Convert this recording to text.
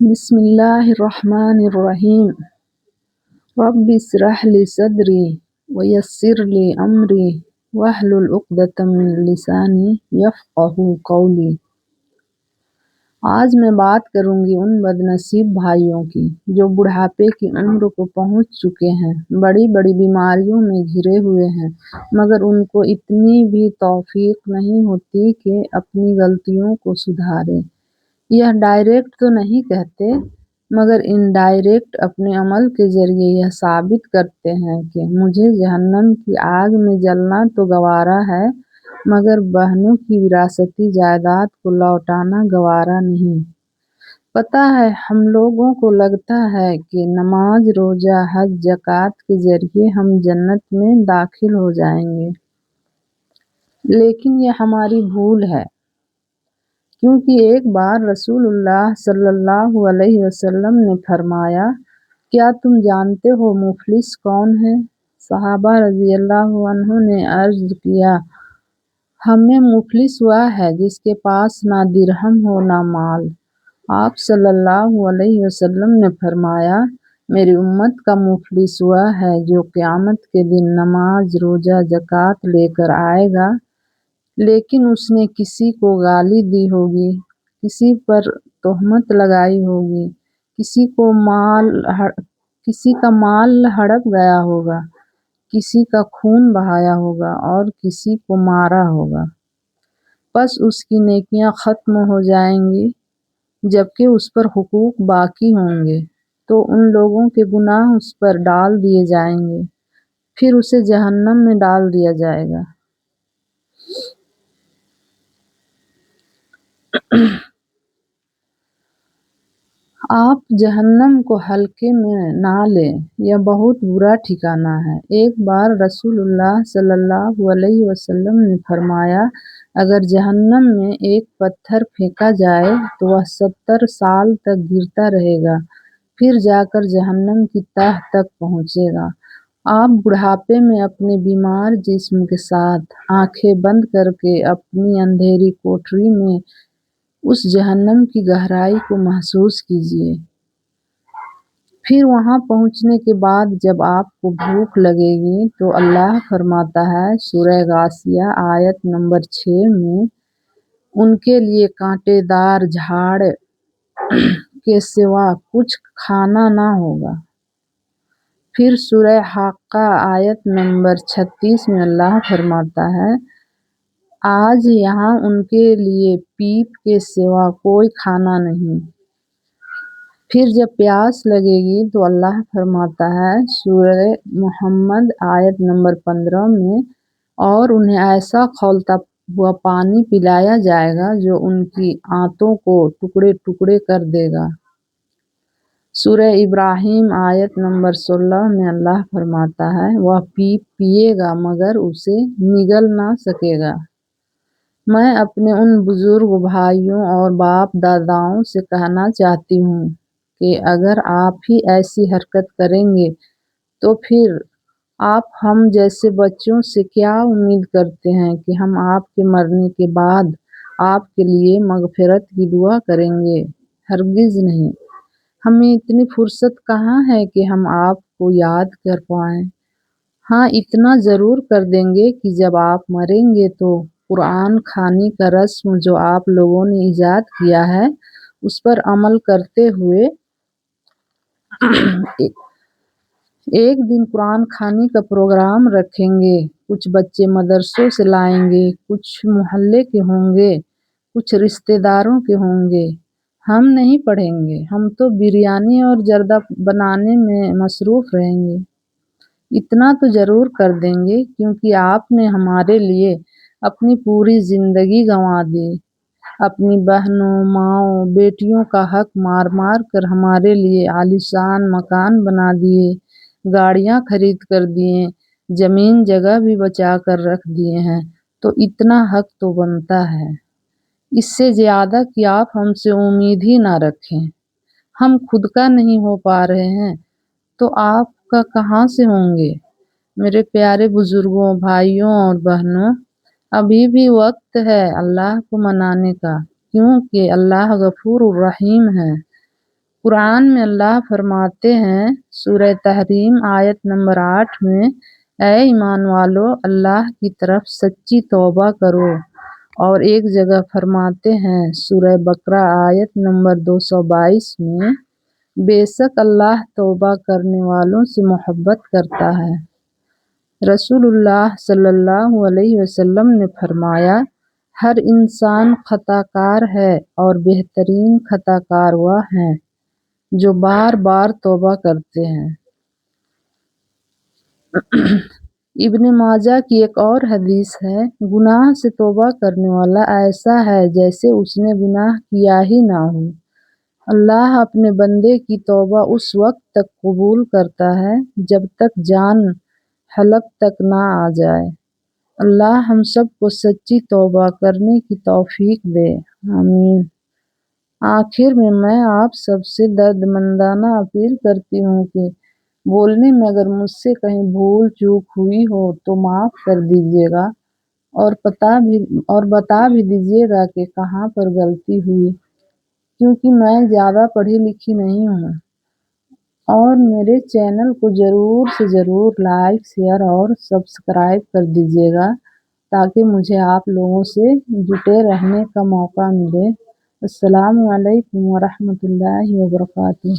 بسم اللہ الرحمن الرحیم رب اشرح لی صدری ویسر لی امری واحلل عقدۃ من لسانی یفقہوا قولی۔ آج میں بات کروں گی ان بدنصیب بھائیوں کی جو بڑھاپے کی عمر کو پہنچ چکے ہیں، بڑی بڑی بیماریوں میں گھرے ہوئے ہیں، مگر ان کو اتنی بھی توفیق نہیں ہوتی کہ اپنی غلطیوں کو سدھاریں۔ یہ ڈائریکٹ تو نہیں کہتے، مگر انڈائریکٹ اپنے عمل کے ذریعے یہ ثابت کرتے ہیں کہ مجھے جہنم کی آگ میں جلنا تو گوارا ہے، مگر بہنوں کی وراثتی جائیداد کو لوٹانا گوارا نہیں۔ پتہ ہے ہم لوگوں کو لگتا ہے کہ نماز، روزہ، حج، زکوٰۃ کے ذریعے ہم جنت میں داخل ہو جائیں گے، لیکن یہ ہماری بھول ہے، کیونکہ ایک بار رسول اللہ صلی اللہ علیہ وسلم نے فرمایا، کیا تم جانتے ہو مفلس کون ہے؟ صحابہ رضی اللہ عنہ نے عرض کیا، ہمیں مفلس وہ ہے جس کے پاس نہ درہم ہو نہ مال۔ آپ صلی اللہ علیہ وسلم نے فرمایا، میری امت کا مفلس وہ ہے جو قیامت کے دن نماز، روزہ، زکوٰۃ لے کر آئے گا، لیکن اس نے کسی کو گالی دی ہوگی، کسی پر تہمت لگائی ہوگی، کسی کا مال ہڑپ گیا ہوگا، کسی کا خون بہایا ہوگا اور کسی کو مارا ہوگا۔ پس اس کی نیکیاں ختم ہو جائیں گی، جبکہ اس پر حقوق باقی ہوں گے، تو ان لوگوں کے گناہ اس پر ڈال دیے جائیں گے، پھر اسے جہنم میں ڈال دیا جائے گا۔ آپ جہنم کو ہلکے میں نہ لیں، یہ بہت برا ٹھکانہ ہے۔ ایک بار رسول اللہ صلی اللہ علیہ وسلم نے فرمایا، اگر جہنم میں ایک پتھر پھینکا جائے تو وہ 70 سال تک گرتا رہے گا، پھر جا کر جہنم کی تہہ تک پہنچے گا۔ آپ بڑھاپے میں اپنے بیمار جسم کے ساتھ آنکھیں بند کر کے اپنی اندھیری کوٹری میں اس جہنم کی گہرائی کو محسوس کیجیے۔ پھر وہاں پہنچنے کے بعد جب آپ کو بھوک لگے گی تو اللہ فرماتا ہے سورہ غاشیہ آیت نمبر 6 میں، ان کے لیے کانٹے دار جھاڑ کے سوا کچھ کھانا نہ ہوگا۔ پھر سورہ حاقہ آیت نمبر 36 میں اللہ فرماتا ہے، آج یہاں ان کے لیے پیپ کے سوا کوئی کھانا نہیں۔ پھر جب پیاس لگے گی تو اللہ فرماتا ہے سورہ محمد آیت نمبر 15 میں، اور انہیں ایسا کھولتا ہوا پانی پلایا جائے گا جو ان کی آنتوں کو ٹکڑے ٹکڑے کر دے گا۔ سورہ ابراہیم آیت نمبر 16 میں اللہ فرماتا ہے، وہ پیپ پیے گا مگر اسے نگل نہ سکے گا۔ میں اپنے ان بزرگ بھائیوں اور باپ داداؤں سے کہنا چاہتی ہوں کہ اگر آپ ہی ایسی حرکت کریں گے تو پھر آپ ہم جیسے بچوں سے کیا امید کرتے ہیں کہ ہم آپ کے مرنے کے بعد آپ کے لیے مغفرت کی دعا کریں گے؟ ہرگز نہیں۔ ہمیں اتنی فرصت کہاں ہے کہ ہم آپ کو یاد کر پائیں۔ ہاں اتنا ضرور کر دیں گے کہ جب آپ مریں گے تو قرآن خوانی کا رسم جو آپ لوگوں نے ایجاد کیا ہے اس پر عمل کرتے ہوئے ایک دن قرآن خوانی کا پروگرام رکھیں گے۔ کچھ بچے مدرسوں سے لائیں گے، کچھ محلے کے ہوں گے، کچھ رشتہ داروں کے ہوں گے۔ ہم نہیں پڑھیں گے، ہم تو بریانی اور زردہ بنانے میں مصروف رہیں گے۔ اتنا تو ضرور کر دیں گے کیونکہ آپ نے ہمارے لیے اپنی پوری زندگی گنوا دی، اپنی بہنوں، ماؤں، بیٹیوں کا حق مار مار کر ہمارے لیے عالیشان مکان بنا دیے، گاڑیاں خرید کر دیے، زمین جگہ بھی بچا کر رکھ دیے ہیں، تو اتنا حق تو بنتا ہے۔ اس سے زیادہ کہ آپ ہم سے امید ہی نہ رکھیں۔ ہم خود کا نہیں ہو پا رہے ہیں تو آپ کا کہاں سے ہوں گے؟ میرے پیارے بزرگوں، بھائیوں اور بہنوں، ابھی بھی وقت ہے اللہ کو منانے کا، کیونکہ اللہ غفور الرحیم ہے۔ قرآن میں اللہ فرماتے ہیں سورہ تحریم آیت نمبر 8 میں، اے ایمان والو اللہ کی طرف سچی توبہ کرو، اور ایک جگہ فرماتے ہیں سورہ بقرہ آیت نمبر 222 میں، بے شک اللہ توبہ کرنے والوں سے محبت کرتا ہے۔ رسول اللہ صلی اللہ علیہ وسلم نے فرمایا، ہر انسان خطا کار ہے اور بہترین خطا کار وہ ہیں جو بار بار توبہ کرتے ہیں۔ ابن ماجہ کی ایک اور حدیث ہے، گناہ سے توبہ کرنے والا ایسا ہے جیسے اس نے گناہ کیا ہی نہ ہو۔ اللہ اپنے بندے کی توبہ اس وقت تک قبول کرتا ہے جب تک جان حلق تک نہ آ جائے۔ اللہ ہم سب کو سچی توبہ کرنے کی توفیق دے، آمین۔ آخر میں آپ سب سے دردمندانہ اپیل کرتی ہوں کہ بولنے میں اگر مجھ سے کہیں بھول چوک ہوئی ہو تو معاف کر دیجیے گا، اور بتا بھی دیجیے گا کہ کہاں پر غلطی ہوئی، کیونکہ میں زیادہ پڑھی لکھی نہیں ہوں۔ اور میرے چینل کو ضرور سے ضرور لائک، شیئر اور سبسکرائب کر دیجیے گا تاکہ مجھے آپ لوگوں سے جڑے رہنے کا موقع ملے۔ السلام علیکم ورحمۃ اللہ وبرکاتہ۔